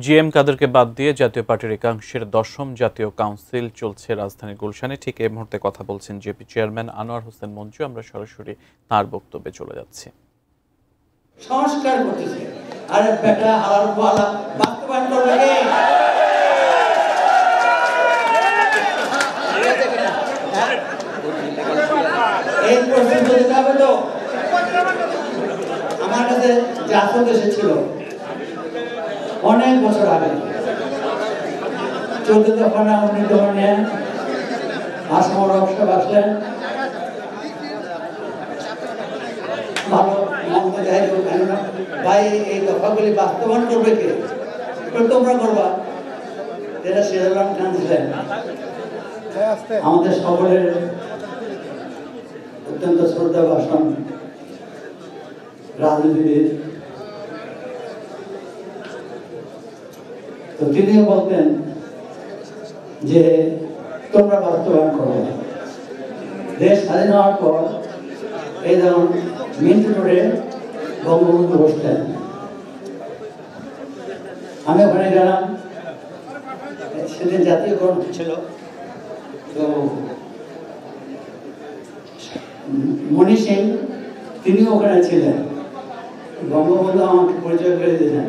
GM কাদেরকে বাদ দিয়ে জাতীয় পার্টির একাংশের ১০ম জাতীয় কাউন্সিল চলছে রাজধানীর গুলশানে। ঠিক এই মুহূর্তে কথা বলছেন জেপি চেয়ারম্যান আনোয়ার হোসেন মঞ্জু। আমরা সরাসরি তার বক্তব্যে চলে যাচ্ছি। সংস্কার করতেছে, আরে বেটা হালার পালা বাস্তবায়ন করবে কে? এই প্রশ্ন দিতে হবে তো। আমার কাছে জাতীয় দেশে ছিল অনেক বছর আগে, 14 দফা না 19 দফা নিয়ে আসাম রক্ষা আসলেন, ভালো মন্দ যাই হোক ভাই এই দফাগুলি বাস্তবায়ন করবে কে? তোমরা করবা, যেটা সিরাজুল খান দিলেন আমাদের সকলের অত্যন্ত শ্রদ্ধা ভাষণ রাজনীতিবিদ। তো তিনিও বলতেন যে তোমরা বাস্তবায়ন করো। দেশ স্বাধীন হওয়ার পর এই যেমন মিন্টু রোডে বঙ্গবন্ধু বসতেন, আমি ওখানে গেলাম, সেদিন জাতীয়করণ ছিল। তো মণি সিং তিনিও ওখানে ছিলেন, বঙ্গবন্ধু আমাকে পরিচয় করে দিয়েছেন।